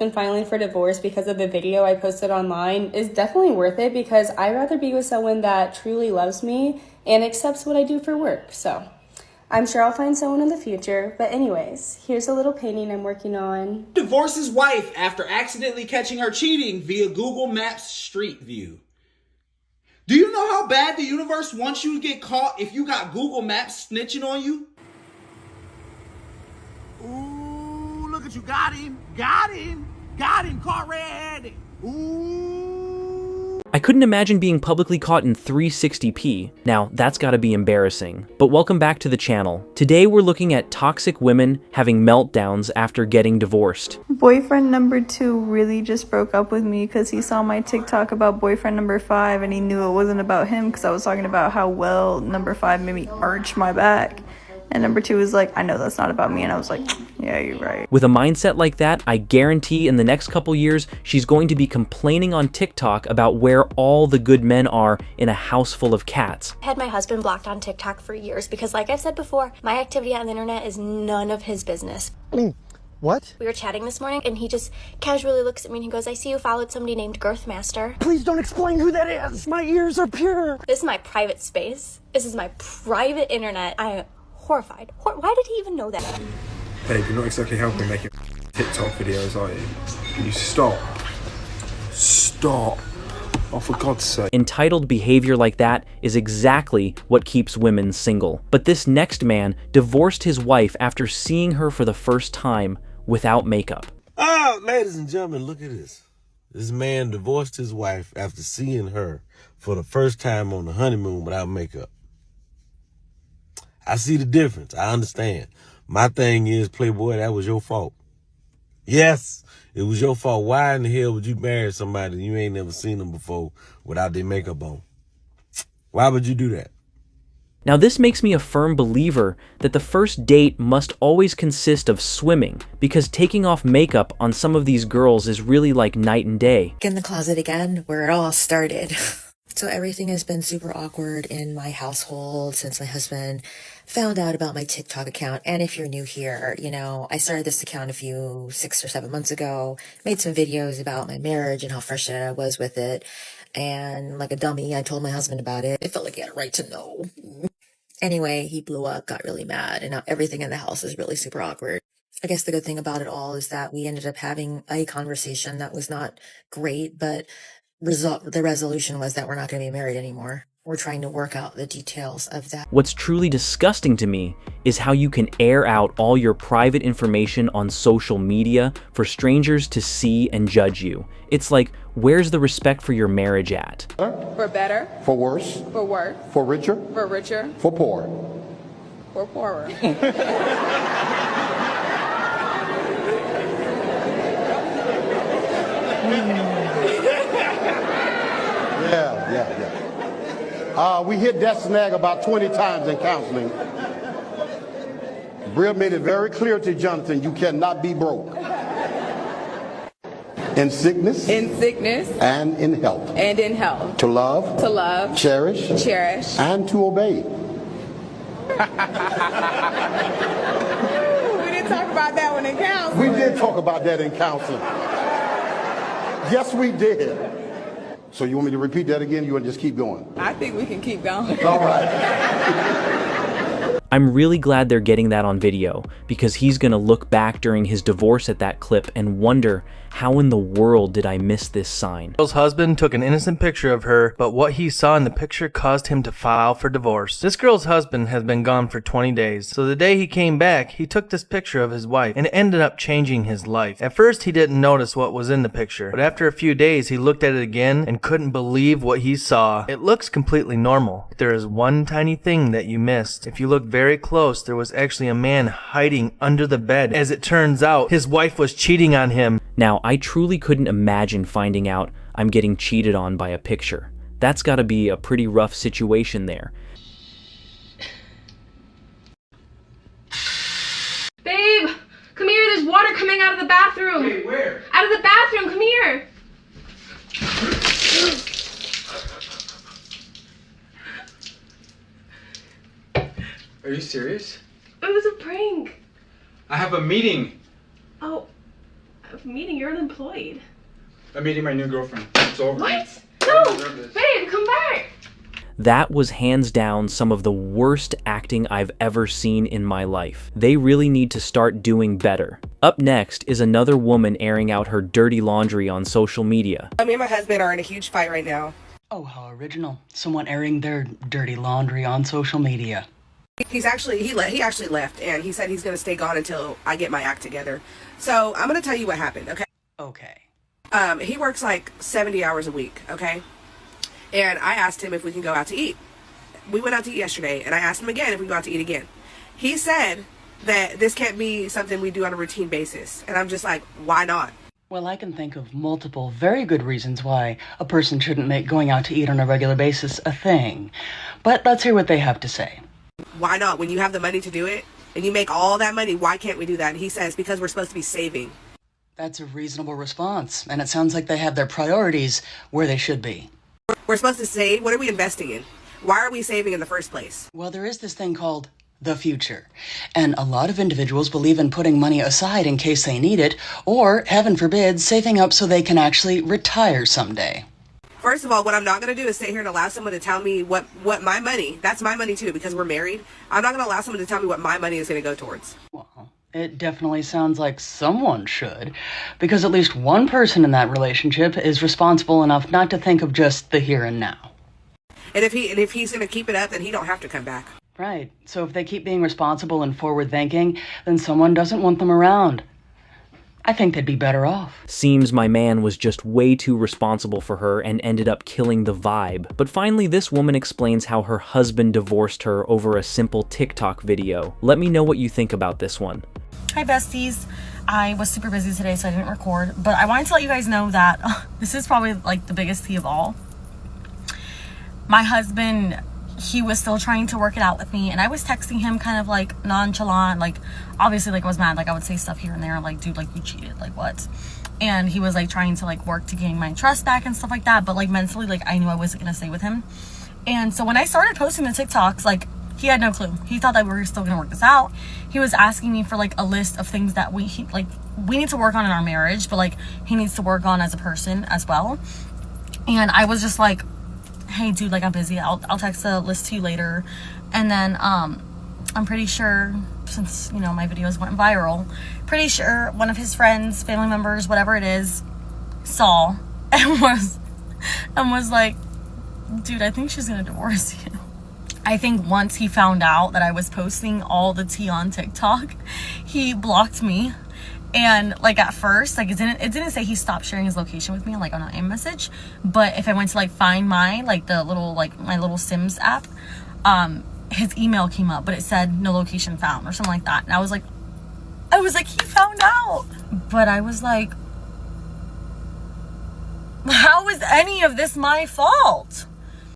and filing for divorce because of the video I posted online is definitely worth it because I'd rather be with someone that truly loves me and accepts what I do for work. So I'm sure I'll find someone in the future. But anyways, here's a little painting I'm working on. Divorce his wife after accidentally catching her cheating via Google Maps Street View. Do you know how bad the universe wants you to get caught if you got Google Maps snitching on you? Ooh, look at you. Got him. Got him. Got him. Caught red-handed. Ooh. I couldn't imagine being publicly caught in 360p. Now, that's gotta be embarrassing. But welcome back to the channel. Today we're looking at toxic women having meltdowns after getting divorced. Boyfriend number 2 really just broke up with me because he saw my TikTok about boyfriend number 5 and he knew it wasn't about him because I was talking about how well number 5 made me arch my back. And number 2 was like, I know that's not about me. And I was like, yeah, you're right. With a mindset like that, I guarantee in the next couple years, she's going to be complaining on TikTok about where all the good men are in a house full of cats. I had my husband blocked on TikTok for years because, like I've said before, my activity on the internet is none of his business. What? We were chatting this morning and he just casually looks at me and he goes, I see you followed somebody named Girthmaster. Please don't explain who that is. My ears are pure. This is my private space. This is my private internet. I am horrified. Why did he even know that? Babe, you're not exactly helping making TikTok videos, are you? Can you stop? Stop. Oh, for God's sake. Entitled behavior like that is exactly what keeps women single. But this next man divorced his wife after seeing her for the first time without makeup. Oh, ladies and gentlemen, look at this. This man divorced his wife after seeing her for the first time on the honeymoon without makeup. I see the difference. I understand. My thing is, Playboy, that was your fault. Yes, it was your fault. Why in the hell would you marry somebody you ain't never seen them before without their makeup on? Why would you do that? Now this makes me a firm believer that the first date must always consist of swimming, because taking off makeup on some of these girls is really like night and day. In the closet again, where it all started. So everything has been super awkward in my household since my husband found out about my TikTok account. And if you're new here, you know, I started this account 6 or 7 months ago, made some videos about my marriage and how frustrated I was with it. And like a dummy, I told my husband about it. It felt like he had a right to know. Anyway, he blew up, got really mad, and now everything in the house is really super awkward. I guess the good thing about it all is that we ended up having a conversation that was not great, but the resolution was that we're not going to be married anymore. We're trying to work out the details of that. What's truly disgusting to me is how you can air out all your private information on social media for strangers to see and judge you. It's like, where's the respect for your marriage at? For better. For worse. For worse. For richer. For richer. For poor. For poorer. Yeah. We hit that snag about 20 times in counseling. Bria made it very clear to Jonathan, you cannot be broke. In sickness. In sickness. And in health. And in health. To love. To love. Cherish. Cherish. And to obey. We didn't talk about that one in counseling. We did talk about that in counseling. Yes, we did. So you want me to repeat that again? You want to just keep going? I think we can keep going. All right. I'm really glad they're getting that on video, because he's gonna look back during his divorce at that clip and wonder, how in the world did I miss this sign? Girl's husband took an innocent picture of her, but what he saw in the picture caused him to file for divorce. This girl's husband has been gone for 20 days, so the day he came back, he took this picture of his wife, and it ended up changing his life. At first, he didn't notice what was in the picture, but after a few days, he looked at it again and couldn't believe what he saw. It looks completely normal. There is one tiny thing that you missed. If you look very close, there was actually a man hiding under the bed. As it turns out, his wife was cheating on him. Now, I truly couldn't imagine finding out I'm getting cheated on by a picture. That's gotta be a pretty rough situation there. Babe, come here, there's water coming out of the bathroom. Wait, where? Out of the bathroom, come here. Are you serious? It was a prank. I have a meeting. Oh, with meeting? You're unemployed. I'm meeting my new girlfriend. It's over. What? No! Babe, come back! That was hands down some of the worst acting I've ever seen in my life. They really need to start doing better. Up next is another woman airing out her dirty laundry on social media. Me and my husband are in a huge fight right now. Oh, how original. Someone airing their dirty laundry on social media. He actually left, and he said he's going to stay gone until I get my act together. So I'm going to tell you what happened, okay? Okay. He works like 70 hours a week, okay? And I asked him if we can go out to eat. We went out to eat yesterday, and I asked him again if we can go out to eat again. He said that this can't be something we do on a routine basis. And I'm just like, why not? Well, I can think of multiple very good reasons why a person shouldn't make going out to eat on a regular basis a thing. But let's hear what they have to say. Why not? When you have the money to do it, and you make all that money, why can't we do that? And he says, because we're supposed to be saving. That's a reasonable response, and it sounds like they have their priorities where they should be. We're supposed to save? What are we investing in? Why are we saving in the first place? Well, there is this thing called the future, and a lot of individuals believe in putting money aside in case they need it, or, heaven forbid, saving up so they can actually retire someday. First of all, what I'm not going to do is sit here and allow someone to tell me what my money, that's my money too, because we're married. I'm not going to allow someone to tell me what my money is going to go towards. Well, it definitely sounds like someone should, because at least one person in that relationship is responsible enough not to think of just the here and now. And if he's going to keep it up, then he don't have to come back. Right. So if they keep being responsible and forward thinking, then someone doesn't want them around. I think they'd be better off. Seems my man was just way too responsible for her and ended up killing the vibe. But finally, this woman explains how her husband divorced her over a simple TikTok video. Let me know what you think about this one. Hi besties, I was super busy today so I didn't record, but I wanted to let you guys know that this is probably like the biggest tea of all. My husband, he was still trying to work it out with me, and I was texting him kind of like nonchalant, like obviously like I was mad, like I would say stuff here and there like, dude, like you cheated, like what? And he was like trying to like work to gain my trust back and stuff like that, but like mentally like I knew I wasn't gonna stay with him. And so when I started posting the TikToks, like he had no clue. He thought that we were still gonna work this out. He was asking me for like a list of things that we need to work on in our marriage, but like he needs to work on as a person as well. And I was just like, hey dude, like I'm busy, I'll text the list to you later. And then I'm pretty sure, since you know my videos went viral, pretty sure one of his friends, family members, whatever it is, saw and was like, dude, I think she's gonna divorce you. I think once he found out that I was posting all the tea on TikTok, he blocked me. And like at first, like it didn't say he stopped sharing his location with me like on an iMessage, but if I went to like find my like the little like my little Sims app, his email came up, but it said no location found or something like that. And I was like he found out. But I was like, how is any of this my fault?